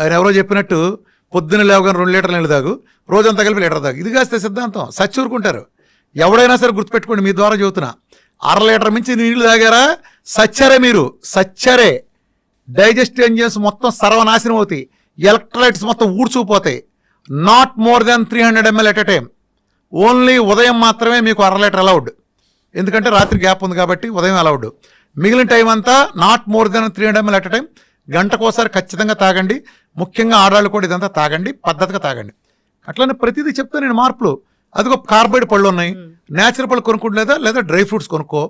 ఆయన ఎవరో చెప్పినట్టు పొద్దున్న లేవగానే 2 లీటర్ల నీళ్ళు తాగు, రోజంతా కలిపి లీటర్ తాగు. ఇది కాస్తే సిద్ధాంతం సచ్చూరుకుంటారు. ఎవడైనా సరే గుర్తుపెట్టుకోండి, మీ ద్వారా చెబుతున్నా, 1/2 లీటర్ మించి నీళ్లు తాగారా సచ్చరే, మీరు సచ్చరే. డైజెస్టివ్ ఎంజిన్స్ మొత్తం సర్వనాశనం అవుతాయి, ఎలక్ట్రోలైట్స్ మొత్తం ఊడ్చుకుపోతాయి. Not more than 300 ml at a time. Only ఉదయం మాత్రమే మీకు 1/2 లీటర్ అలౌడ్, ఎందుకంటే రాత్రి గ్యాప్ ఉంది కాబట్టి ఉదయం అలౌడ్. మిగిలిన టైం అంతా not more than 300 ml at a time. గంటకోసారి ఖచ్చితంగా తాగండి. ముఖ్యంగా ఆడవాళ్ళు కూడా ఇదంతా తాగండి, పద్ధతిగా తాగండి. అట్లనే ప్రతిదీ చెప్తా నేను మార్పులు. అదిగో కార్బైడ్ పళ్ళు ఉన్నాయి, నేచురల్ పళ్ళు కొనుక్కుంటలేదా, లేదా డ్రై ఫ్రూట్స్ కొనుక్కో,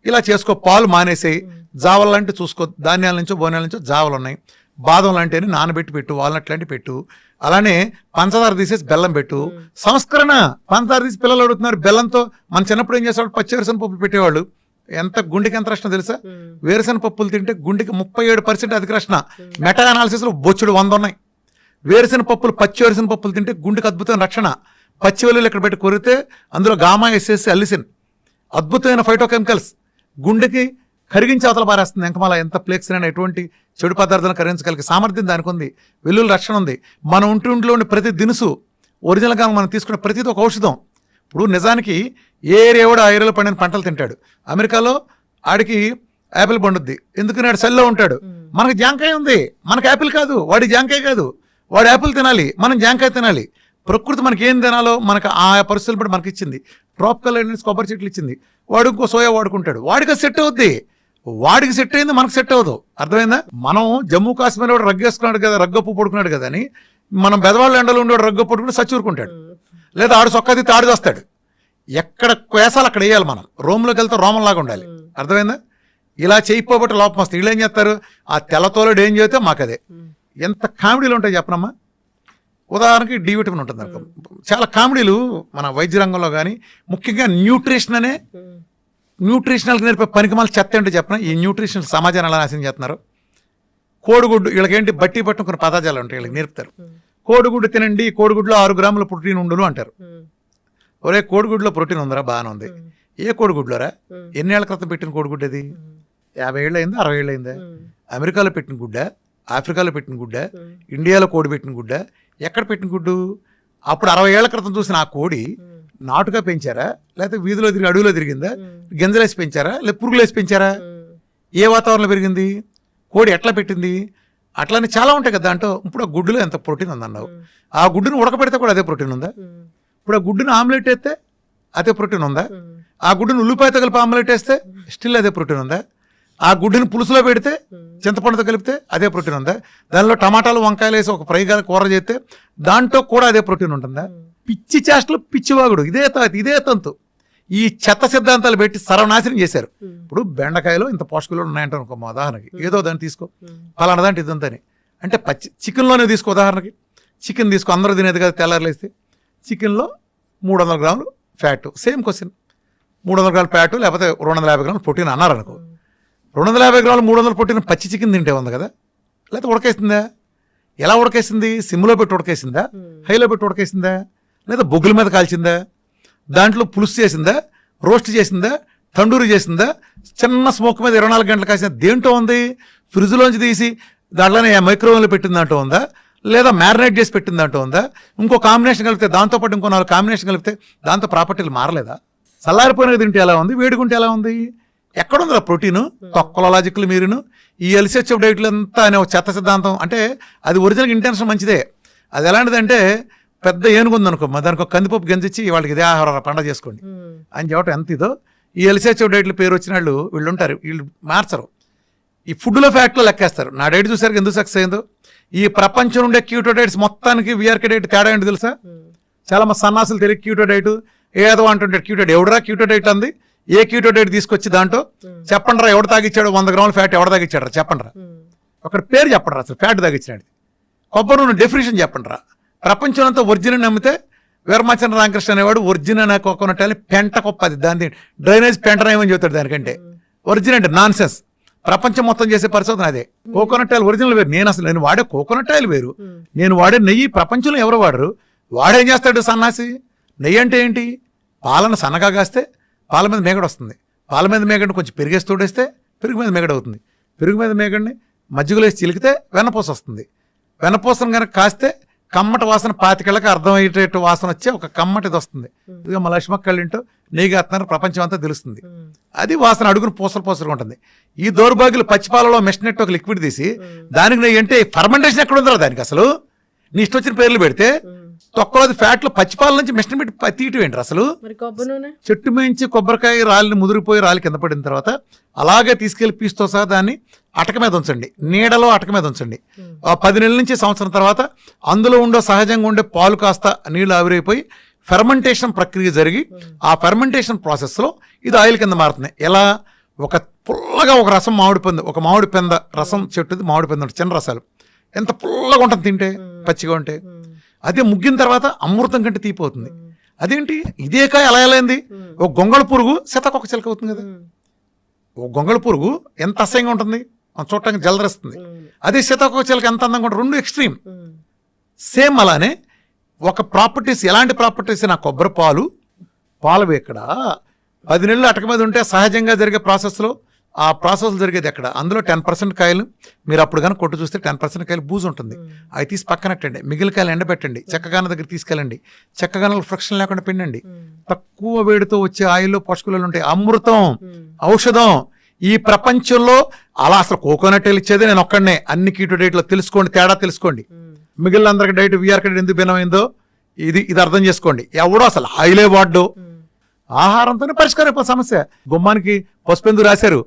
ఇలా చేసుకో. పాలు మానేసేయి, జావలు లాంటివి చూసుకో, ధాన్యాల నుంచో బోనాల నుంచో జావలు ఉన్నాయి. బాదం లాంటివి నానబెట్టి పెట్టు, వాల్నట్ లాంటివి పెట్టు. అలానే పంచదార తీసేసి బెల్లం పెట్టు. సంస్కరణ. పంచదార తీసి పిల్లలు అడుగుతున్నారు బెల్లంతో. మన చిన్నప్పుడు ఏం చేసేవాళ్ళు, పచ్చి వేరుశనగ పప్పులు పెట్టేవాళ్ళు. గుండెకి ఎంత రక్షణ తెలుసా? వేరుశనగ పప్పులు తింటే గుండెకి 37% అధిక రక్షణ. మెటా అనాలిసిస్ లో బొచ్చుడు 100 ఉన్నాయి. వేరుశనగ పప్పులు, పచ్చి వేరుశనగ పప్పులు తింటే గుండెకి అద్భుతమైన రక్షణ. పచ్చి వెల్లుల్లి ఇక్కడ పెట్టి కొరితే అందులో గామా ఎస్ఎస్ అల్లిసిన్, అద్భుతమైన ఫైటోకెమికల్స్, గుండెకి కరిగించి అవతల పారేస్తుంది. ఎంకమాల ఎంత ప్లేక్స్ అయినా ఎటువంటి చెడు పదార్థాలను కరిగించగలిగే సామర్థ్యం దానికి ఉంది. వెల్లుల్లి రక్షణ ఉంది. మన ఒంటిలో ఉండే ప్రతి దినుసు ఒరిజినల్గా మనం తీసుకునే ప్రతిది ఒక ఔషధం. ఇప్పుడు నిజానికి ఏ ఏరియా కూడా ఆ ఏరియాలో పండిన పంటలు తింటాడు. అమెరికాలో ఆడికి యాపిల్ పండుద్ది, ఎందుకని ఆడు సెల్లో ఉంటాడు. మనకి జాంకాయ ఉంది, మనకి యాపిల్ కాదు. వాడి జాంకాయ కాదు, వాడు యాపిల్ తినాలి, మనం జాంకాయ తినాలి. ప్రకృతి మనకి ఏం తినాలో మనకు ఆ పరిస్థితులు బట్టి మనకి ఇచ్చింది. ట్రాపికల్ కొబ్బరి చెట్లు ఇచ్చింది, వాడు ఇంకో సోయా వాడుకుంటాడు, వాడికి సెట్ అవుద్ది. వాడికి సెట్ అయింది, మనకు సెట్ అవ్వదు. అర్థమైందా? మనం జమ్మూ కాశ్మీర్ వాడు రగ్గేసుకున్నాడు కదా, రగ్గప్పు పడుకున్నాడు కదా అని మనం బెదవాళ్ళ ఎండలో ఉండేవాడు రగ్గప్పు పడుకుంటే సచ్చూరుకుంటాడు. లేదా ఆడు సొక్కది తాడు చేస్తాడు. ఎక్కడ వేసాలు అక్కడ వేయాలి. మనం రోమ్లోకి వెళ్తే రోమంలాగా ఉండాలి. అర్థమైందా? ఇలా చేయకపోబట్టి లోపం వస్తుంది. వీళ్ళు ఏం చేస్తారు, ఆ తెల్లతోలుడు ఏం చేస్తే మాకు అదే. ఎంత కామెడీలు ఉంటాయి చెప్పనమ్మా. ఉదాహరణకి డి విటమిన్ ఉంటుంది అనుకో. చాలా కామెడీలు మన వైద్య రంగంలో కానీ, ముఖ్యంగా న్యూట్రిషన్ అనే న్యూట్రిషనల్కి నేర్పే పనికిమాల చెత్త ఏంటో చెప్పిన. ఈ న్యూట్రిషన్ సమాజాన్ని ఎలా నాశనం చేస్తున్నారు. కోడిగుడ్డు, వీళ్ళకేంటి బట్టి పట్టిన కొన్ని పదార్థాలు ఉంటాయి, వీళ్ళకి నేర్పుతారు. కోడిగుడ్డు తినండి, కోడిగుడ్లో 6 గ్రాముల ప్రోటీన్ ఉండును అంటారు. ఒరే కోడిగుడ్లో ప్రోటీన్ ఉందరా, బాగానే ఉంది. ఏ కోడిగుడ్లోరా? ఎన్నేళ్ల క్రితం పెట్టిన కోడిగుడ్డు అది? 50 ఏళ్ళు అయిందా, 60 ఏళ్ళు అయిందా? అమెరికాలో పెట్టిన గుడ్డ, ఆఫ్రికాలో పెట్టిన గుడ్డ, ఇండియాలో కోడి పెట్టిన గుడ్డ, ఎక్కడ పెట్టిన గుడ్డు? అప్పుడు 60 ఏళ్ల క్రితం చూసిన ఆ కోడి నాటుగా పెంచారా, లేకపోతే వీధిలో తిరిగి అడవిలో తిరిగిందా, గింజలేసి పెంచారా, లేదా పురుగులేసి పెంచారా? ఏ వాతావరణంలో పెరిగింది? కోడి ఎట్లా పెట్టింది? అట్లానే చాలా ఉంటాయి కదా దాంట్లో. ఇప్పుడు ఆ గుడ్డులో ఎంత ప్రోటీన్ ఉందన్నావు, ఆ గుడ్డును ఉడకపెడితే కూడా అదే ప్రోటీన్ ఉందా? ఇప్పుడు ఆ గుడ్డును ఆమ్లెట్ వేస్తే అదే ప్రోటీన్ ఉందా? ఆ గుడ్డును ఉల్లిపాయతో కలిపి ఆమ్లెట్ వేస్తే స్టిల్ అదే ప్రోటీన్ ఉందా? ఆ గుడ్డుని పులుసులో పెడితే, చింతపండుతో కలిపితే అదే ప్రోటీన్ ఉందా? దానిలో టమాటాలు వంకాయలు వేసి ఒక ఫ్రై కూర చేస్తే దాంట్లో కూడా అదే ప్రోటీన్ ఉంటుందా? పిచ్చి చేష్టలు, పిచ్చివాగుడు, ఇదే తంతు. ఈ చెత్త సిద్ధాంతాలు పెట్టి సర్వనాశనం చేశారు. ఇప్పుడు బెండకాయలో ఇంత పోషకాలు ఉన్నాయంట అనుకో, మా ఉదాహరణకి ఏదో దాన్ని తీసుకో, పలానా దాంట్లో ఇదంతని అంటే పచ్చి చికెన్లోనే తీసుకో. ఉదాహరణకి చికెన్ తీసుకో, అందరూ తినేది కదా. తెల్లారులేస్తే చికెన్లో 300 గ్రాములు ఫ్యాట్. సేమ్ క్వశ్చన్, 300 గ్రాముల ఫ్యాట్ లేకపోతే 250 గ్రాములు ప్రోటీన్ అన్నారు అనుకో. 250 గ్రాములు 300 ప్రోటీన్ పచ్చి చికెన్ తింటే ఉంది కదా, లేకపోతే ఉడకేసిందా? ఎలా ఉడకేసింది? సిమ్లో పెట్టి ఉడకేసిందా, హైలో పెట్టి ఉడకేసిందా, లేదా బొగ్గుల మీద కాల్చిందా, దాంట్లో పులుసు చేసిందా, రోస్ట్ చేసిందా, తండూరి చేసిందా, చిన్న స్మోక్ మీద 24 గంటలు కాసిందా? దేంట్లో ఉంది? ఫ్రిడ్జ్లోంచి తీసి దాంట్లోనే మైక్రోవేవ్లో పెట్టిన దాంట్లో ఉందా, లేదా మ్యారినేట్ చేసి పెట్టిన దాంట్లో ఉందా? ఇంకో కాంబినేషన్ కలిపితే, దాంతోపాటు ఇంకో 4 కాంబినేషన్ కలిపితే దాంతో ప్రాపర్టీలు మారలేదా? చల్లారిపోయిన తింటే ఎలా ఉంది, వేడుకుంటే ఎలా ఉంది? ఎక్కడుందా ప్రోటీను? తొక్కల లాజిక్లు మీరును. ఈ ఎల్సిహెచ్ఎఫ్ డైట్లు అంతా అనే ఒక చెత్త సిద్ధాంతం. అంటే అది ఒరిజినల్ ఇంటెన్షన్ మంచిదే. అది ఎలాంటిదంటే, పెద్ద ఏనుగుందనుకో, దానికి ఒక కందిపప్పు గంజిచ్చి వాళ్ళకి ఇదే ఆహార పండగ చేసుకోండి అని చెప్పడం ఎంత ఇదో. ఈ ఎల్సిహెచ్ఎఫ్ డైట్లు పేరు వచ్చిన వీళ్ళు ఉంటారు, వీళ్ళు మార్చరు. ఈ ఫుడ్లో ఫ్యాక్ట్లో లెక్కేస్తారు. నా డైట్ చూసారు ఎందుకు సక్సెస్ అయిందో. ఈ ప్రపంచం ఉండే క్యూటో డైట్స్ మొత్తానికి వీఆర్కే డైట్ తేడా ఏంటి తెలుసా? చాలా మంది సన్నాసులు తెలియదు క్యూటో డైట్ ఏదో అంటుంటాడు. క్యూటో డైట్ ఎవడరా క్యూటో డైట్ అంది? ఏ క్యూటో డైట్ తీసుకొచ్చి దాంట్లో చెప్పండి రా, ఎవడు తాగిచ్చాడు 100 గ్రాముల ఫ్యాట్ ఎవడ తాగిచ్చాడు రా చెప్పండి రా. ఒకటి పేరు చెప్పండి రా, అసలు ఫ్యాట్ తాగిచ్చినాడు. కొబ్బరి నూనె డెఫినేషన్ చెప్పండి రా. ప్రపంచం అంతా ఒరిజినల్ నమ్మితే వీరమాచంద్ర రామకృష్ణ అనేవాడు ఒరిజినల్ కోకోనట్ అని పెంట కొప్పది, దాని డ్రైనేజ్ పెంటనేమని చెబుతాడు. దానికంటే ఒరిజినల్ నాన్ సెన్స్. ప్రపంచం మొత్తం చేసే పరిశోధన అదే. కోకోనట్ ఆయిల్ ఒరిజినల్ వేరు. నేను వాడే కోకోనట్ ఆయిల్ వేరు, నేను వాడే నెయ్యి ప్రపంచంలో ఎవరు వాడరు. వాడేం చేస్తాడు సన్నాసి? నెయ్యి అంటే ఏంటి? పాలను సన్నగా కాస్తే పాల మీద మేగడ వస్తుంది, పాల మీద మేగడిని కొంచెం పెరిగేసి తోడేస్తే పెరుగు మీద మేగడ అవుతుంది, పెరుగు మీద మేగడిని మజ్జిగలో వేసి చిలికితే వెన్నపూస వస్తుంది, వెనపూసను కనుక కాస్తే కమ్మటి వాసన 25 అర్థమయ్యేటట్టు వాసన వచ్చే ఒక కమ్మటిది వస్తుంది. ఇదిగో మా లక్ష్మక్కళ్ళింటో నెయ్యి కాస్తున్నారు, ప్రపంచం అంతా తెలుస్తుంది. అది వాసన అడుగును పూసలుగా ఉంటుంది. ఈ దౌర్భాగ్యులు పచ్చిపాలలో మెషినట్టు ఒక లిక్విడ్ తీసి దానికి నెయ్యి అంటే ఫర్మెంటేషన్ ఎక్కడ ఉందో దానికి అసలు నీ ఇష్టం వచ్చిన పేర్లు పెడితే తొక్కలోది ఫ్యాట్లు పచ్చిపాల నుంచి మిషన్ పెట్టి తీయటం ఏంటి అసలు? చెట్టు మించి కొబ్బరికాయ రాలిని ముదిరిపోయి రాలి కింద పడిన తర్వాత అలాగే తీసుకెళ్లి పీస్తో సహా దాన్ని అటక మీద ఉంచండి, నీడలో అటక మీద ఉంచండి. 10 నెలల నుంచి సంవత్సరం తర్వాత అందులో ఉండే సహజంగా ఉండే పాలు కాస్త నీళ్లు ఆవిరైపోయి ఫెర్మెంటేషన్ ప్రక్రియ జరిగి ఆ ఫెర్మెంటేషన్ ప్రాసెస్లో ఇది ఆయిల్ కింద మారుతుంది. ఎలా? ఒక పుల్లగా ఒక రసం ఒక మామిడి పెంద రసం చెట్టుది మామిడి పెంద చిన్న రసాలు ఎంత పుల్లగా ఉంటుంది తింటే, పచ్చిగా ఉంటే. అదే ముగ్గిన తర్వాత అమృతం కంటే తీపిపోతుంది. అదేంటి ఇదే కాయ అలా అయింది? ఒక గొంగళ పురుగు సీతాకొక చిలక అవుతుంది కదా. ఒక గొంగళ పురుగు ఎంత అసహ్యంగా ఉంటుంది, చూడటానికి జలదరిస్తుంది. అదే సీతాకొక చిలక ఎంత అందంగా ఉంటుంది. రెండు ఎక్స్ట్రీమ్. సేమ్ అలానే ఒక ప్రాపర్టీస్, ఎలాంటి ప్రాపర్టీస్? నా కొబ్బరి పాలు ఎక్కడ 10 నెలలు అటక మీద ఉంటే సహజంగా జరిగే ప్రాసెస్లో ఆ ప్రాసెస్ జరిగేది ఎక్కడ? అందులో 10% కాయలు మీరు అప్పుడు కానీ కొట్టు చూస్తే 10% కాయలు బూజు ఉంటుంది. అవి తీసి పక్కనట్టండి, మిగిలిన కాయలు ఎండబెట్టండి, చెక్కగాన దగ్గర తీసుకెళ్ళండి, చెక్కగానలు ఫ్రిక్షన్ లేకుండా పిండండి. తక్కువ వేడితో వచ్చే ఆయిల్లో పోషకాలు ఉంటాయి. అమృతం, ఔషధం. ఈ ప్రపంచంలో అలా అసలు కోకోనట్ ఆయిల్ ఇచ్చేది నేను ఒక్కడనే. అన్ని కీటో డైట్లో తెలుసుకోండి, తేడా తెలుసుకోండి. మిగిలిన అందరికి డైట్ వీఆర్ డైట్ ఎందుకు భిన్నమైందో ఇది అర్థం చేసుకోండి. ఎవడో అసలు ఆయిలే వాడ్డు. ఆహారంతోనే పరిష్కారం అయిపోయి సమస్య. గుమ్మానికి పసుపెందుకు రాశారు?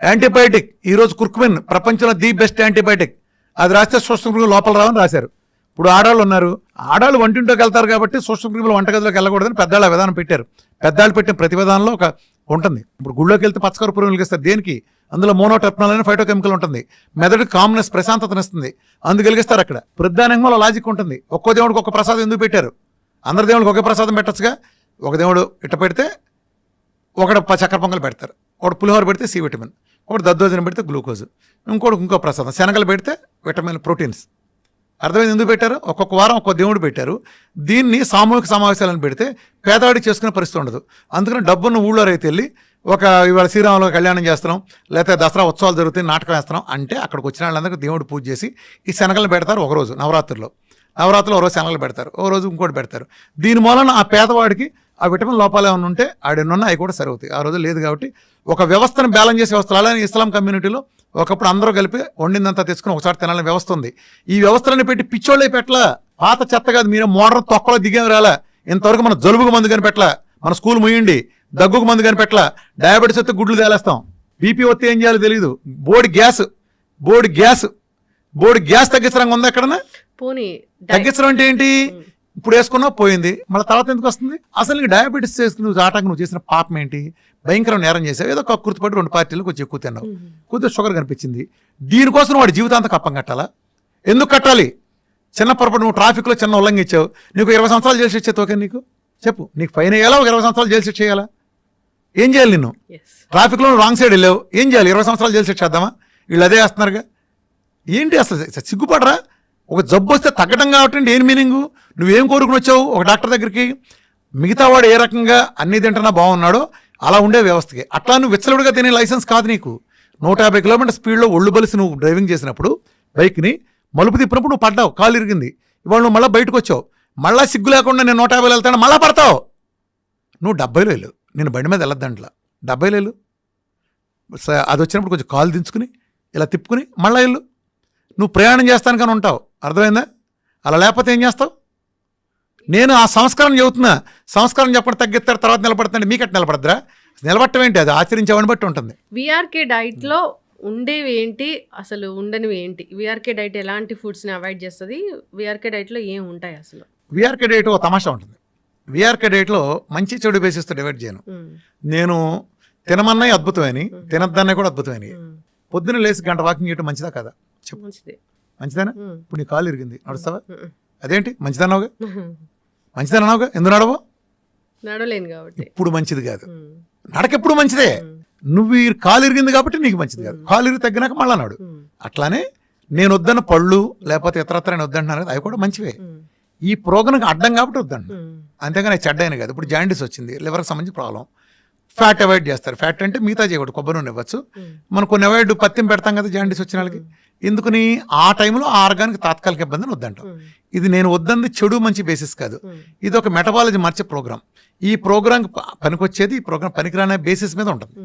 యాంటీబయాటిక్. ఈరోజు కుర్కుమిన్ ప్రపంచంలో ది బెస్ట్ యాంటీబయాటిక్. అది రాస్తే సూక్ష్మక్రిములు లోపల రావని రాశారు. ఇప్పుడు ఆడవాళ్ళు ఉన్నారు, ఆడవాళ్ళు వంటింట్లోకి వెళ్తారు కాబట్టి సూక్ష్మక్రిములు వంటగదిలోకి వెళ్ళకూడదని పెద్దవాళ్ళ విధానం పెట్టారు. పెద్దవాళ్ళు పెట్టిన ప్రతి విధానంలో ఒక ఉంటుంది. ఇప్పుడు గుళ్ళోకి వెళ్తే పచ్చకర పురుగులు వెలిగిస్తారు. దేనికి? అందులో మోనోటెప్నాల్ అనే ఫైటోకెమికల్ ఉంటుంది. మెదడుకి కామ్నెస్, ప్రశాంతతనిస్తుంది. అందుకు వెలిగిస్తారు. అక్కడ ప్రధానంగా లాజిక్ ఉంటుంది. ఒక్కో దేవుడికి ఒక ప్రసాదం ఎందుకు పెట్టారు? అందరి దేవుడికి ఒకే ప్రసాదం పెట్టచ్చుగా. ఒక దేవుడు ఇట్ట పెడితే ఒకటి చక్కెర పొంగల్ పెడతారు, ఒకటి పులిహోర పెడితే సి విటమిన్, ఒకటి దద్దోజనం పెడితే గ్లూకోజ్, ఇంకో ప్రసాదం శనగలు పెడితే విటమిన్, ప్రోటీన్స్. అర్థమైంది ఎందుకు పెట్టారు? ఒక్కొక్క వారం ఒక్కొక్క దేవుడు పెట్టారు. దీన్ని సామూహిక సమావేశాలను పెడితే పేదవాడికి చేసుకునే పరిస్థితి ఉండదు. అందుకని డబ్బున్న ఊళ్ళో రైతు వెళ్ళి ఇవాళ శ్రీరాములు కళ్యాణం చేస్తున్నాం, లేకపోతే దసరా ఉత్సవాలు జరుగుతాయి, నాటకం వేస్తున్నాం అంటే అక్కడికి వచ్చిన వాళ్ళందరికీ దేవుడు పూజ చేసి ఈ శనగలను పెడతారు. ఒకరోజు నవరాత్రుల్లో ఒక రోజు శనగలు పెడతారు, ఒక రోజు ఇంకోటి పెడతారు. దీని మూలన ఆ పేదవాడికి ఆ విటమిన్ లోపాలు ఏమైనా ఉంటే ఆడెన్నున్నా అవి కూడా సరవుతాయి. ఆ రోజు లేదు కాబట్టి ఒక వ్యవస్థను బ్యాలెన్స్ చేసే వ్యవస్థలు. అలానే ఇస్లాం కమ్యూనిటీలో ఒకప్పుడు అందరూ కలిపి వండిందంతా తెచ్చుకుని ఒకసారి తినాలని వ్యవస్థ ఉంది. ఈ వ్యవస్థలను పెట్టి పిచ్చోళ్ళే పెట్టలా. పాత చెత్త కాదు, మీరే మోడర్న్ తొక్కలో దిగేం రాలా. ఇంతవరకు మన జలుబుకు మందు కానీ పెట్టలా, మన స్కూల్ ముయ్యండి, దగ్గుకు మందు కానీ పెట్టలా, డయాబెటీస్ వస్తే గుడ్లు తేలేస్తాం, బీపీ వస్తే ఏం చేయాలో తెలియదు, బోర్డు గ్యాస్ తగ్గించడం ఉందా ఎక్కడన్నా? తగ్గించడం అంటే ఏంటి? ఇప్పుడు వేసుకున్నా పోయింది, మళ్ళీ తర్వాత ఎందుకు వస్తుంది? అసలు నీకు డయాబెటీస్ చేసుకుని నువ్వు చేసిన పాపం ఏంటి? భయంకరం నేరం చేసావు. ఏదో గుర్తుపడి 2 పార్టీలు కొంచెం ఎక్కువ తిన్నావు, కొద్దిగా షుగర్ కనిపించింది. దీనికోసం వాడి జీవితాంతం కప్పం కట్టాలా? ఎందుకు కట్టాలి? చిన్న పొరపాటు నువ్వు ట్రాఫిక్లో చిన్న ఉల్లంఘించావు, నీకు 20 సంవత్సరాలు జైలు శిక్ష ఓకే? నీకు చెప్పు, నీకు ఫైన్ వేయాలా? ఒక 20 సంవత్సరాలు జైలు శిక్ష చేయాలా? ఏం చేయాలి? నిన్ను ట్రాఫిక్లో రాంగ్ సైడ్ వెళ్ళావు, ఏం చేయాలి? 20 సంవత్సరాలు జైలు శిక్ష చేద్దామా? వీళ్ళు అదే వేస్తున్నారుగా. ఏంటి అసలు సిగ్గుపడరా? ఒక జబ్బు వస్తే తగ్గడం కాబట్టి ఏం మీనింగు? నువ్వేం కోరుకుని వచ్చావు ఒక డాక్టర్ దగ్గరికి? మిగతా వాడు ఏ రకంగా అన్ని తింటున్నా బాగున్నాడో అలా ఉండే వ్యవస్థకి. అట్లా నువ్వు విచ్చలుడిగా తినే లైసెన్స్ కాదు నీకు. 150 కిలోమీటర్ స్పీడ్లో ఒళ్ళు బలిసి నువ్వు డ్రైవింగ్ చేసినప్పుడు బైక్ని మలుపు తిప్పినప్పుడు నువ్వు పడ్డావు, కాలు ఇరిగింది. ఇవాళ నువ్వు మళ్ళీ బయటకు వచ్చావు, మళ్ళీ సిగ్గు లేకుండా నేను 150 వెళ్తాను, మళ్ళీ పడతావు. నువ్వు 70లో వెళ్ళు, నేను బండి మీద వెళ్ళొద్దంట్లా, 70లో వెళ్ళు. అది వచ్చినప్పుడు కొంచెం కాలు దించుకుని ఇలా తిప్పుకుని మళ్ళీ వెళ్ళు. నువ్వు ప్రయాణం చేస్తాను కానీ ఉంటావు. అర్థమైందా? అలా లేకపోతే ఏం చేస్తావు? నేను ఆ సంస్కారం చెబుతున్నా. సంస్కారం చెప్పడం తగ్గిస్తారు, తర్వాత నిలబడతాండి. మీకట్టు నిలబడద్దురా? నిలబడటం ఏంటి? అది ఆచరించేవాడిని బట్టి ఉంటుంది. విఆర్కే డైట్లో ఉండేవి ఏంటి, అసలు ఉండనివి ఏంటి? విఆర్కే డైట్ ఎలాంటి ఫుడ్స్ని అవాయిడ్ చేస్తుంది? విఆర్కే డైట్లో ఏం ఉంటాయి అసలు? విఆర్కే డైట్ ఒక తమాషా ఉంటుంది. విఆర్కే డైట్లో మంచి చెడు బేసిస్తో డివైడ్ చేయను. నేను తినమన్నాయి అద్భుతమైన, తినద్దన్నాయి కూడా అద్భుతమైన. పొద్దున్న లేచి గంట వాకింగ్ చేయడం మంచిదా కదా? చెప్పు. మంచిదేనా? ఇప్పుడు నీ కాలు ఇరిగింది, నడుస్తావా? అదేంటి మంచిదన్నావుగా? మంచిదన్నావుగా, ఎందుకు నడవో? నడవలేను కాబట్టి. ఇప్పుడు మంచిది కాదు, నడకెప్పుడు మంచిదే. నువ్వు ఈ కాలు ఇరిగింది కాబట్టి నీకు మంచిది కాదు. కాలు ఇరిగి తగ్గినాక మళ్ళా నాడు. అట్లానే నేను వద్దన్న పళ్ళు లేకపోతే ఇతరత్ర నేను వద్దంటున్నాను కదా, అవి కూడా మంచివే. ఈ ప్రోగ్రాంకి అడ్డం కాబట్టి వద్దంటున్నాను, అంతేగాని చెడ్డైన కాదు. ఇప్పుడు జాండీస్ వచ్చింది, లివర్కి సంబంధించి ప్రాబ్లం. ఫ్యాట్ అవాయిడ్ చేస్తారు. ఫ్యాట్ అంటే మిగతా చేయకూడదు, కొబ్బరి నూనె ఇవ్వచ్చు. మనం కొన్ని అవాయిడ్ పత్యం పెడతాం కదా జాండీస్ వచ్చిన వాళ్ళకి. ఎందుకని ఆ టైంలో ఆ ఆర్గానికి తాత్కాలిక ఇబ్బందిని వద్దంటాం. ఇది నేను వద్దంది చెడు మంచి బేసిస్ కాదు, ఇది ఒక మెటబాలజీ మార్చే ప్రోగ్రామ్. ఈ ప్రోగ్రామ్ పనికొచ్చేది, ఈ ప్రోగ్రామ్ పనికిరానే బేసిస్ మీద ఉంటుంది.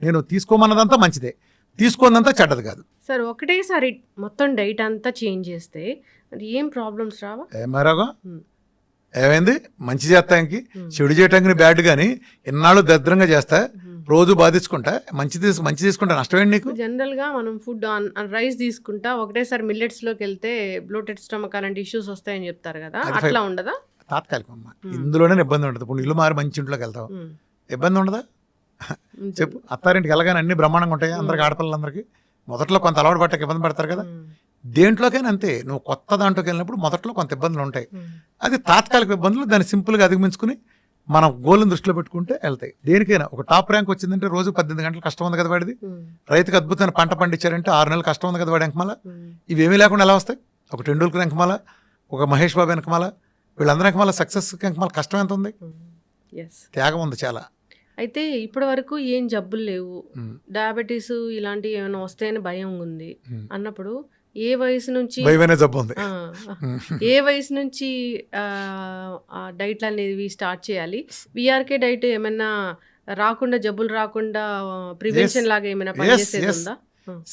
నేను తీసుకోమన్నదంతా మంచిదే, తీసుకోనంతా చెడ్డది కాదు. సార్ ఒకటేసారి మొత్తం డైట్ అంతా చేంజ్ చేస్తే మరి ఏం ప్రాబ్లమ్స్ రావా? ఏమారాగా ఏమైంది, మంచి చేస్తానికి చెడు చేయటానికి బ్యాడ్ కానీ ఇన్నాళ్ళు దరిద్రంగా చేస్తా, రోజు బాధించుకుంటా, మంచి తీసుకుంటా నష్టమేంటి నీకు? జనరల్ గా మనం ఫుడ్ రైస్ తీసుకుంటా ఒకటేసారి మిల్లెట్స్ లోకి వెళ్తే బ్లోటెడ్ స్టమక్ అలాంటి ఇష్యూస్ వస్తాయని చెప్తారు కదా, అట్లా ఉండదా? తాత్కాలికం అమ్మా, ఇందులోనే ఇబ్బంది ఉంటుంది. ఇప్పుడు ఇల్లు మారి మంచి ఇంట్లోకి వెళ్తావు, ఇబ్బంది ఉండదా? చెప్పు. అత్తారింటికి వెళ్ళగానే అన్ని బ్రహ్మాండంగా ఉంటాయి అందరికి, ఆడపిల్లలందరికీ. మొదట్లో కొంత అలవాటు పట్టక ఇబ్బంది పడతారు కదా, దేంట్లోకైనా అంతే. నువ్వు కొత్త దాంట్లోకి వెళ్ళినప్పుడు మొదట్లో కొంత ఇబ్బందులు ఉంటాయి, అది తాత్కాలిక ఇబ్బందులు. దాన్ని సింపుల్గా అధిగమించుకుని మనం గోల్ని దృష్టిలో పెట్టుకుంటే వెళ్తాయి. దేనికైనా ఒక టాప్ ర్యాంక్ వచ్చిందంటే రోజు 18 గంటలు కష్టం ఉంది కదా వాడిది. రైతుకి అద్భుతమైన పంట పండించారంటే 6 నెలలు కష్టం ఉంది కదా వాడి వెనకమాల. ఇవేమీ లేకుండా ఎలా వస్తాయి? ఒక టెండూల్కర్ వెనకమాల, ఒక మహేష్ బాబు వెనకమాల, వీళ్ళందరి వెనకమాల సక్సెస్ వెనకమాల కష్టం ఎంత ఉంది, త్యాగం ఉంది చాలా. అయితే ఇప్పటి వరకు ఏం జబ్బులు లేవు, డయాబెటీస్ ఇలాంటివి ఏమైనా వస్తాయని భయం ఉంది అన్నప్పుడు ఏ వయసు నుంచి జబ్బు ఉంది, ఏ వయసు నుంచి డైట్లు అనేవి స్టార్ట్ చేయాలి? విఆర్కే డైట్ ఏమైనా రాకుండా, జబ్బులు రాకుండా ప్రివెన్షన్ లాగా ఏమైనా పనిచేసేది ఉందా?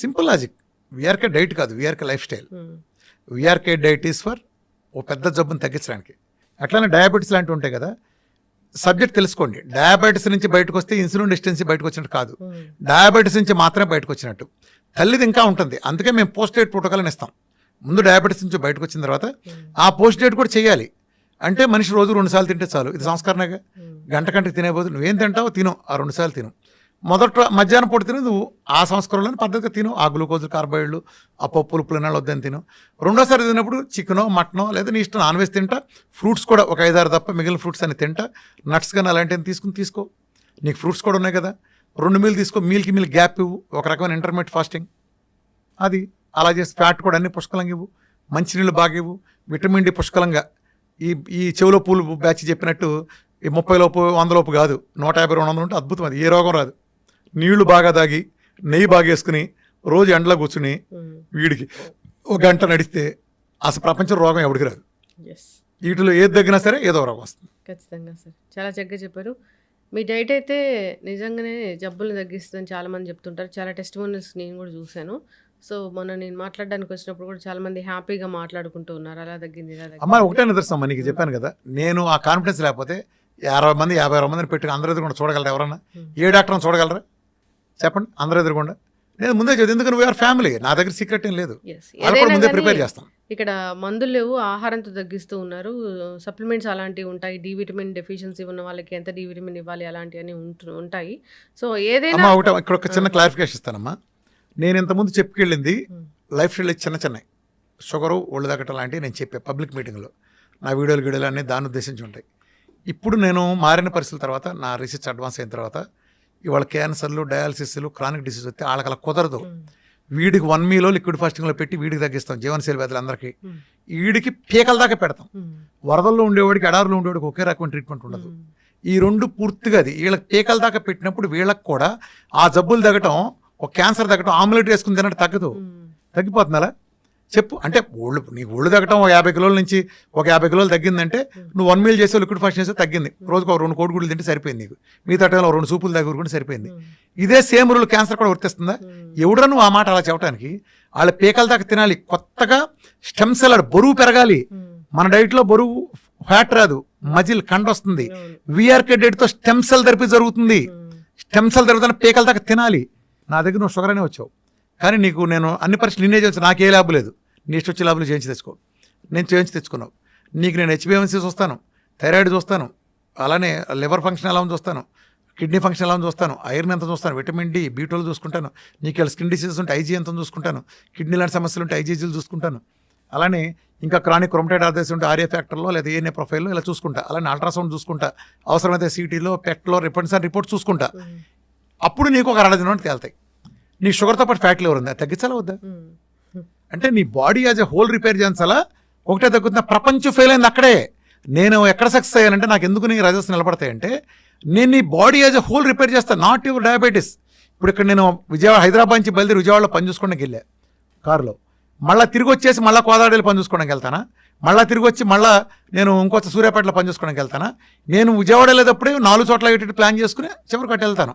Simple logic. విఆర్కే డైట్ కాదు, VRK lifestyle. VRK diet is for ఓ పెద్ద జబ్బును తగ్గించడానికి. అట్లానే డయాబెటీస్ లాంటివి ఉంటాయి కదా, సబ్జెక్ట్ తెలుసుకోండి. డయాబెటీస్ నుంచి బయటకు వస్తే ఇన్సులిన్ రెసిస్టెన్సీ బయటకు వచ్చినట్టు కాదు, డయాబెటీస్ నుంచి మాత్రమే బయటకు వచ్చినట్టు. తల్లిది ఇంకా ఉంటుంది, అందుకే మేము పోస్ట్ డేట్ ప్రోటోకాల్ అని ఇస్తాం. ముందు డయాబెటీస్ నుంచి బయటకు వచ్చిన తర్వాత ఆ పోస్ట్ డేట్ కూడా చేయాలి. అంటే మనిషి రోజు 2 సార్లు తింటే చాలు, ఇది సంస్కరణగా. గంటకి తినేపోదు, నువ్వేం తింటావో తిను, ఆ 2 సార్లు తిను. మొదట మధ్యాహ్నం పూట తిను, నువ్వు ఆ సంస్కరణలోని పద్ధతిగా తిను. ఆ గ్లూకోజులు, కార్బోహైడ్రేట్లు, ఆ పప్పులు, పులినాలు వద్దని తిను. రెండోసారి తిన్నప్పుడు చికెనో మటనో లేదా నీ ఇష్టం నాన్ వెజ్ తింటా. ఫ్రూట్స్ కూడా ఒక 5-6 తప్ప మిగిలిన ఫ్రూట్స్ అని తింటా. నట్స్ కానీ అలాంటివి తీసుకో. నీకు ఫ్రూట్స్ కూడా ఉన్నాయి కదా, 2 మీల్ తీసుకో. మీల్కి మీల్ గ్యాప్ ఇవ్వు, ఒక రకమైన ఇంటర్మీడియట్ ఫాస్టింగ్. అది అలా చేసి ఫ్యాట్ కూడా అన్ని పుష్కలంగా ఇవ్వు, మంచినీళ్ళు బాగా ఇవ్వు, విటమిన్ డి పుష్కలంగా. ఈ చెవులో పూలు బ్యాచ్ చెప్పినట్టు ఈ 30 లోపు 100 లోపు కాదు, 150, 200 ఉంటే అద్భుతం, అది ఏ రోగం రాదు. నీళ్లు బాగా తాగి, నెయ్యి బాగా వేసుకుని, రోజు ఎండలో కూర్చుని వీడికి 1 గంట నడిస్తే అసలు ప్రపంచం రోగం ఎవరికి రాదు. వీటిలో ఏది తగ్గినా సరే ఏదో రోగం వస్తుంది. ఖచ్చితంగా సార్, చాలా చక్కగా చెప్పారు. మీ డైట్ అయితే నిజంగానే జబ్బులు తగ్గిస్తుందని చాలామంది చెప్తుంటారు. చాలా టెస్టిమోనియల్స్ నేను కూడా చూశాను. సో మొన్న నేను మాట్లాడడానికి వచ్చినప్పుడు కూడా చాలా మంది హ్యాపీగా మాట్లాడుకుంటూ ఉన్నారు, అలా తగ్గింది ఇలా తగ్గింది. అమ్మ ఒకటే నిదర్శనం, నీకు చెప్పాను కదా, నేను ఆ కాన్ఫిడెన్స్ లేకపోతే 60 మంది 50 మందిని పెట్టి అందరూ ఎదురుకుండా చూడగలరా? ఎవరన్నా ఏ డాక్టర్ని చూడగలరా చెప్పండి? అందరూ ఎదురుకుండా. నేను ముందే చదివి, ఎందుకంటే వీఆర్ ఫ్యామిలీ, నా దగ్గర సీక్రెట్ ఏం లేదు, ముందే ప్రిపేర్ చేస్తాం. ఇక్కడ మందులు లేవు, ఆహారంతో తగ్గిస్తూ ఉన్నారు. సప్లిమెంట్స్ అలాంటివి ఉంటాయి, డి విటమిన్ డెఫిషియన్సీ ఉన్న వాళ్ళకి ఎంత డి విటమిన్ ఇవ్వాలి అలాంటివన్నీ ఉంటాయి. సో ఏదైనా ఇక్కడ ఒక చిన్న క్లారిఫికేషన్ ఇస్తానమ్మా. నేను ఇంతకుముందు చెప్పుకెళ్ళింది లైఫ్ స్టైల్ చిన్న షుగరు, ఒళ్ళు తగ్గటం లాంటివి నేను చెప్పే పబ్లిక్ మీటింగ్లో. నా వీడియోలు అన్నీ దాన్ని ఉద్దేశించి ఉంటాయి. ఇప్పుడు నేను మారిన పరిస్థితుల తర్వాత, నా రీసెర్చ్ అడ్వాన్స్ అయిన తర్వాత, ఇవాళ క్యాన్సర్లు, డయాలసిస్లు, క్రానిక్ డిసీజ్ వస్తే వాళ్ళకి అలా కుదరదు. వీడికి 1 మీలో లిక్విడ్ ఫాస్టింగ్లో పెట్టి వీడికి తగ్గిస్తాం, జీవనశైలి వ్యాధులు అందరికీ. వీడికి పీకల దాకా పెడతాం. వరదల్లో ఉండేవాడికి, ఎడారులో ఉండేవాడికి ఒకే రకమైన ట్రీట్మెంట్ ఉండదు. ఈ 2 పూర్తిగా అది. వీళ్ళకి పీకల దాకా పెట్టినప్పుడు వీళ్ళకి కూడా ఆ జబ్బులు తగ్గటం, ఒక క్యాన్సర్ తగ్గటం, ఆమ్లెట్ వేసుకుని తినట్టు తగ్గదు, తగ్గిపోతుంది. అలా చెప్పు. అంటే నీకు ఒళ్ళు తగ్గటం 50 కిలోల నుంచి 50 కిలోలు తగ్గిందంటే నువ్వు 1 మీల్ చేసే లిక్విడ్ ఫాస్ట్ చేస్తే తగ్గింది. రోజుకు 2 కోడిగుడ్లు తింటే సరిపోయింది నీకు, మిగతా టైంలో 2 సూపులు దగ్గర సరిపోయింది. ఇదే సేమ్ రూల్ క్యాన్సర్ కూడా వర్తిస్తుందా? ఎవడరా నువ్వు ఆ మాట అలా చెప్పడానికి? వాళ్ళ పీకల దాకా తినాలి. కొత్తగా స్టెమ్ సెల్ బరువు పెరగాలి. మన డైట్లో బరువు ఫ్యాట్ రాదు, మజిల్ కండ వస్తుంది. విఆర్కే డైట్తో స్టెమ్ సెల్ థెరపీ జరుగుతుంది. స్టెమ్ సెల్ జరుగుతున్న పీకల దాకా తినాలి. నా దగ్గర నువ్వు షుగర్ అనే వచ్చావు, కానీ నీకు నేను అన్ని పరీక్షలు నిన్నే చేయించు, నాకు ఏ ల్యాబ్ లేదు. నీ ఇష్టం వచ్చే ల్యాబ్లు చేయించి తెచ్చుకో. నేను చేయించి తెచ్చుకున్నావు. నీకు నేను హెచ్బిఎంసీ చూస్తాను, థైరాయిడ్ చూస్తాను, అలానే లివర్ ఫంక్షన్ ఎలా ఉంది చూస్తాను, కిడ్నీ ఫంక్షన్ ఎలా ఉంది చూస్తాను, ఐరన్ ఎంత చూస్తాను, విటమిన్ డి, B12 చూసుకుంటాను. నీకు ఇలా స్కిన్ డిసీజెస్ ఉంటే ఐజీ ఎంత చూసుకుంటాను, కిడ్నీ లాంటి సమస్యలు ఉంటే ఐజీజీలు చూసుకుంటాను. అలానే ఇంకా క్రానిక్ రొమటైడ్ ఆర్థరైటిస్ ఉంటే ఆర్ఏ ఫ్యాక్టర్లో లేదా ఏఎన్ఏ ప్రొఫైల్లో ఇలా చూసుకుంటా. అలానే అల్ట్రాసౌండ్ చూసుకుంటా, అవసరమైతే సిటీలో, పెట్లో రిపోర్ట్ చూసుకుంటా. అప్పుడు నీకు ఒక 60 దినం తేలుతాయి. నీ షుగర్తో పాటు ఫ్యాట్ లివర్ ఉంది, అది తగ్గించాలా వద్దా? అంటే నీ body as a whole repair చేయించాలా? ఒకటే తగ్గుతున్నా, ప్రపంచం ఫెయిల్ అయింది అక్కడే. నేను ఎక్కడ సక్సెస్ అయ్యానంటే, నాకు ఎందుకు నీ రిజల్ట్స్ నిలబడతాయంటే నేను నీ body as a whole repair చేస్తాను, నాట్ యువర్ డయాబెటీస్. ఇప్పుడు ఇక్కడ నేను హైదరాబాద్ నుంచి బయలుదేరి విజయవాడలో పని చూసుకోవడానికి వెళ్ళా కారులో, మళ్ళీ తిరిగి వచ్చేసి మళ్ళీ కోదాడలో పని చూసుకోవడానికి వెళ్తానా, మళ్ళీ తిరిగి వచ్చి మళ్ళీ నేను ఇంకొక సూర్యాపేటలో పని చూసుకోవడానికి వెళ్తానా. నేను విజయవాడ వెళ్ళేటప్పుడే 4 చోట్ల ఇటు ప్లాన్ చేసుకుని చివరికి అటు వెళ్తాను.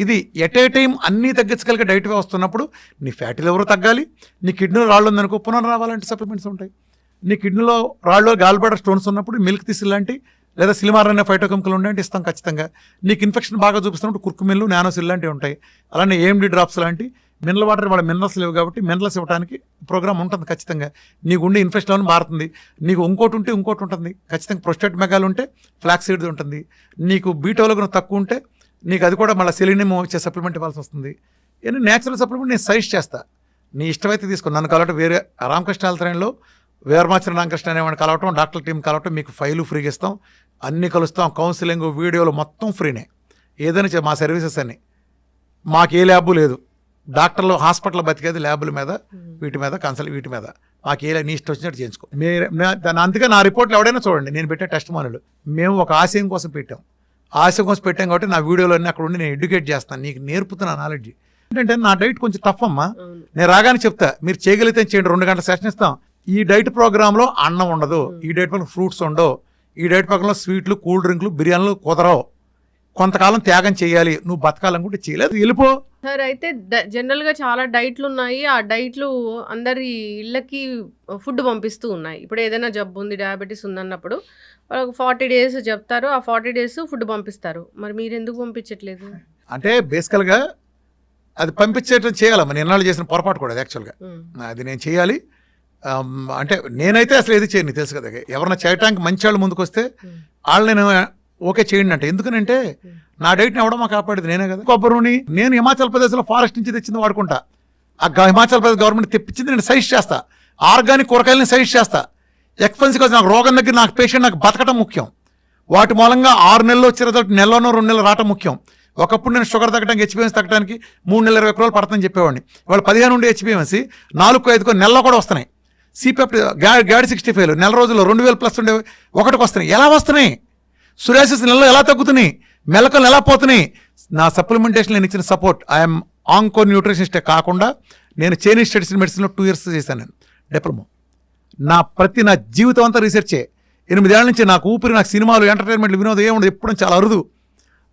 ఇది ఎట్ ఏ టైం అన్నీ తగ్గించగలిగే డైట్ వస్తున్నప్పుడు నీ ఫ్యాటీ లివర్ తగ్గాలి, నీ కిడ్నీలో రాళ్ళు ఉందనుకో పునరావాలంటే సప్లిమెంట్స్ ఉంటాయి. నీ కిడ్నీలో రాళ్ళు గాల్బ్లాడర్ స్టోన్స్ ఉన్నప్పుడు మిల్క్ తీసి లాంటి లేదా సిలిమార్ అనే ఫైటోకెమికల్ ఉండే ఇస్తాం ఖచ్చితంగా. నీకు ఇన్ఫెక్షన్ బాగా చూపిస్తున్నప్పుడు కుర్కుమిల్లు నానోసిల్ లాంటివి ఉంటాయి. అలానే ఏఎండి డ్రాప్స్ లాంటి మినరల్ వాటర్ వాళ్ళ మినరల్స్ లేవు కాబట్టి మినరల్స్ ఇవ్వడానికి ప్రోగ్రామ్ ఉంటుంది ఖచ్చితంగా. నీకు ఉండే ఇన్ఫెక్షన్ మారుతుంది. నీకు ఇంకోటి ఉంటే ఇంకోటి ఉంటుంది ఖచ్చితంగా. ప్రొస్టేట్ మెగాలు ఉంటే ఫ్లాక్స్ సీడ్ ఉంటుంది. నీకు బీటోలో తక్కువ ఉంటే నీకు అది కూడా మళ్ళీ సెలీనియం వచ్చే సప్లిమెంట్ ఇవ్వాల్సి వస్తుంది. ఏమైనా న్యాచురల్ సప్లిమెంట్ నేను సజెస్ట్ చేస్తా, నీ ఇష్టమైతే తీసుకో. నన్ను కలవటం వేరే రామకృష్ణ ఆలయంలో వేరమాచరణ రామకృష్ణ అనేవాడిని కలవటం, డాక్టర్ టీం కలవటం, మీకు ఫైలు ఫ్రీగా ఇస్తాం, అన్నీ కలుస్తాం, కౌన్సిలింగ్ వీడియోలు మొత్తం ఫ్రీనే. ఏదైనా మా సర్వీసెస్ అన్నీ, మాకు ఏ ల్యాబు లేదు. డాక్టర్లు హాస్పిటల్ బతికేది ల్యాబుల మీద, వీటి మీద కన్సల్ట్, వీటి మీద మాకు ఏ నీ ఇష్టం వచ్చినట్టు చేయించుకో. అందుకే నా రిపోర్ట్లు ఎవడైనా చూడండి, నేను పెట్టే టెస్ట్ మానులు మేము ఒక ఆశయం కోసం పెట్టాం. ఆశయం కోసం పెట్టాం కాబట్టి నా వీడియోలన్నీ అక్కడ ఉండి నేను ఎడ్యుకేట్ చేస్తాను, నీకు నేర్పుతున్నా నాలెడ్జ్. ఏంటంటే నా డైట్ కొంచెం టఫ్ అమ్మా, నేను రాగానే చెప్తా, మీరు చేయగలిగితే చేయండి, 2 గంటల సెషన్ ఇస్తాం. ఈ డైట్ ప్రోగ్రాంలో అన్నం ఉండదు, ఈ డైట్ ప్రోగ్రామ్ ఫ్రూట్స్ ఉండవు, ఈ డైట్ ప్రోగ్రాంలో స్వీట్లు, కూల్ డ్రింక్లు, బిర్యానీలు కుదరవు. కొంతకాలం త్యాగం చేయాలి, నువ్వు బతకాలనుకుంటే చేయలేదు, వెళ్ళిపో. సార్ అయితే జనరల్గా చాలా డైట్లు ఉన్నాయి. ఆ డైట్లు అందరి ఇళ్ళకి ఫుడ్ పంపిస్తూ ఉన్నాయి. ఇప్పుడు ఏదైనా జబ్బు ఉంది, డయాబెటీస్ ఉందన్నప్పుడు వాళ్ళకి 40 days చెప్తారు, ఆ 40 days ఫుడ్ పంపిస్తారు. మరి మీరు ఎందుకు పంపించట్లేదు? అంటే బేసికల్గా అది పంపించేటం చేయాలమ్మా. నేను ఎన్నాళ్ళు చేసిన పొరపాటు కూడా అది యాక్చువల్గా అది నేను చేయాలి. అంటే నేనైతే అసలు ఏది చేయను, తెలుసు కదా. ఎవరన్నా చేయటానికి మంచి వాళ్ళు ముందుకు వస్తే వాళ్ళు నేను ఓకే చేయండి అంటే. ఎందుకనంటే నా డైట్ని ఎవడో మాకు కాపాడేది నేనే కదా. కొబ్బరి నూనె నేను హిమాచల్ ప్రదేశ్లో ఫారెస్ట్ నుంచి తెచ్చింది వాడుకుంటా. హిమాచల్ ప్రదేశ్ గవర్నమెంట్ తెప్పించింది నేను సజెస్ట్ చేస్తా. ఆర్గానిక్ కూరగాయలని సజెస్ట్ చేస్తా. ఎక్స్పెన్సివ్ కాదు, నాకు రోగం దగ్గర నాకు పేషెంట్ నాకు బతకటం ముఖ్యం. వాటి మూలంగా 6 నెలలు వచ్చే రిజల్ట్ నెలలోనో 2 నెలలు రావటం ముఖ్యం. ఒకప్పుడు నేను షుగర్ తగ్గడానికి HbA1c తగ్గడానికి 3 నెలల 20 రోజులు పడుతుందని చెప్పేవాడిని. వాళ్ళు 15 ఉండే HbA1c 4-5 నెలలో కూడా వస్తున్నాయి. సిపెప్ గాడి 65 నెల రోజుల్లో 2000+ ఉండే ఒకటికి వస్తున్నాయి. ఎలా వస్తున్నాయి? సురాసిస్ నెలలో ఎలా తగ్గుతున్నాయి? మెలకలు ఎలా పోతున్నాయి? నా సప్లిమెంటేషన్ నేను ఇచ్చిన సపోర్ట్. ఐఎమ్ ఆంకో న్యూట్రిషనిస్టే కాకుండా నేను చైనీస్ స్టడీస్ మెడిసిన్లో 2 years చేశాను నేను డిప్లొమా. నా జీవితం అంతా రీసెర్చే. 8 ఏళ్ల నుంచి నాకు ఊపిరి, నాకు సినిమాలు, ఎంటర్టైన్మెంట్లు, వినోదం ఏముండదు. ఎప్పుడు చాలా అరుదు.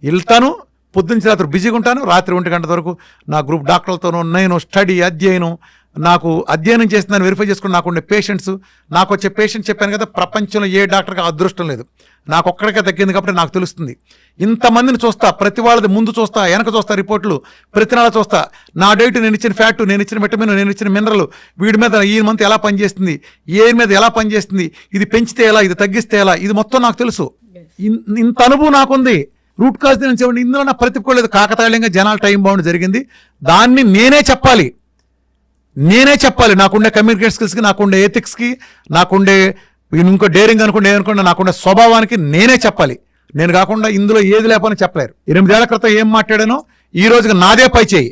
వెళ్తాను, పొద్దున్న రాత్రి బిజీగా ఉంటాను, రాత్రి 1 గంట వరకు నా గ్రూప్ డాక్టర్లతోనూ నేను స్టడీ అధ్యయనం, నాకు అధ్యయనం చేస్తున్నాను, వెరిఫై చేసుకుని నాకు ఉండే పేషెంట్స్, నాకు వచ్చే పేషెంట్ చెప్పాను కదా, ప్రపంచంలో ఏ డాక్టర్కి అదృష్టం లేదు, నాకు ఒక్కడికే తగ్గింది కాబట్టి నాకు తెలుస్తుంది. ఇంతమందిని చూస్తా, ప్రతి వాళ్ళది ముందు చూస్తా, వెనక చూస్తా, రిపోర్ట్లు ప్రతి నెల చూస్తా. నా డైట్, నేను ఇచ్చిన ఫ్యాట్, నేను ఇచ్చిన విటమిన్, నేను ఇచ్చిన మినరల్, వీడి మీద ఈ మంత్ ఎలా పనిచేస్తుంది, ఏ మీద ఎలా పనిచేస్తుంది, ఇది పెంచితే ఎలా, ఇది తగ్గిస్తే ఎలా, ఇది మొత్తం నాకు తెలుసు. ఇంత అనుభవం నాకుంది. రూట్ కాజ్ నేను చెప్పండి, ఇందులో నా ప్రతిపోలేదు. కాకతాళీయంగా జనాల టైం బౌండ్ జరిగింది. దాన్ని నేనే చెప్పాలి. నాకుండే కమ్యూనికేషన్ స్కిల్స్కి, నాకుండే ఎథిక్స్కి, నాకుండే ఇంకో డేరింగ్ అనుకుంటే ఏమనుకుంటే నాకుండే స్వభావానికి నేనే చెప్పాలి. నేను కాకుండా ఇందులో ఏది లేపని చెప్పలేరు. 8 ఏళ్ల క్రితం ఏం మాట్లాడానో ఈ రోజుకి నాదే పై చేయి.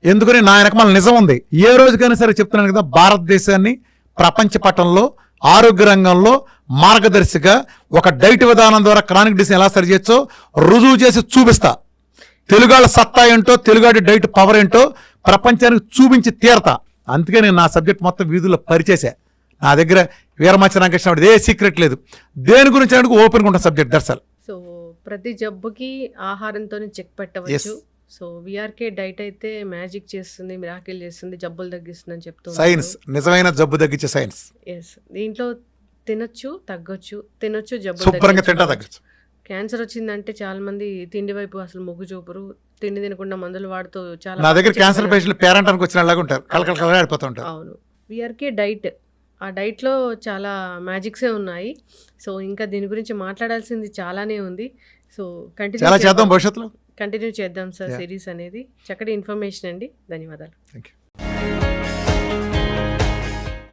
ఎందుకని నా వెనకమాల నిజం ఉంది. ఏ రోజుకైనా సరే చెప్తున్నాను కదా, భారతదేశాన్ని ప్రపంచ పటంలో ఆరోగ్య రంగంలో మార్గదర్శిగా ఒక డైట్ విధానం ద్వారా క్రానిక్ డిసీజ్ ఎలా సరి చేయొచ్చో రుజువు చేసి చూపిస్తా. తెలుగాళ్ళ సత్తా ఏంటో, తెలుగాడి డైట్ పవర్ ఏంటో ప్రపంచానికి చూపించి తీరతా. అందుకే నేను నా సబ్జెక్ట్ మొత్తం వీధుల్లో పరిచేసా. నా దగ్గర వీరమాచరణ రామకృష్ణ ఏ సీక్రెట్ లేదు. దేని గురించి ఓపెన్గా ఉంటాను సబ్జెక్ట్ దర్శల్. సో ప్రతి జబ్బుకి ఆహారంతో చెక్ పెట్టవచ్చు. సో విఆర్కే డైట్ అయితే మ్యాజిక్ చేస్తుంది, మిరాకిల్ చేస్తుంది, జబ్బులు తగ్గిస్తుంది అని చెప్తుంది. సైన్స్, నిజమైన జబ్బు తగ్గించే సైన్స్. ఎస్, దీంట్లో తినొచ్చు, తగ్గొచ్చు, తినొచ్చు, జబ్బు శుభ్రంగా తింటా తగ్గచ్చు. క్యాన్సర్ వచ్చిందంటే చాలా మంది తిండి వైపు అసలు మొగ్గు చూపరు, తిండి తినకుండా మందులు వాడుతూ చాలా. నా దగ్గర క్యాన్సర్ పేషెంట్లు పేరెంటానికి వచ్చిన ఉంటారు, కలకల ఆడిపోతూ ఉంటారు. అవును, విఆర్కే డైట్, ఆ డైట్లో చాలా మ్యాజిక్సే ఉన్నాయి. సో ఇంకా దీని గురించి మాట్లాడాల్సింది చాలానే ఉంది. సో చాలా చేద్దాం, భవిష్యత్తులో కంటిన్యూ చేద్దాం సార్ సిరీస్ అనేది. చక్కటి ఇన్ఫర్మేషన్ అండి, ధన్యవాదాలు. Thank you.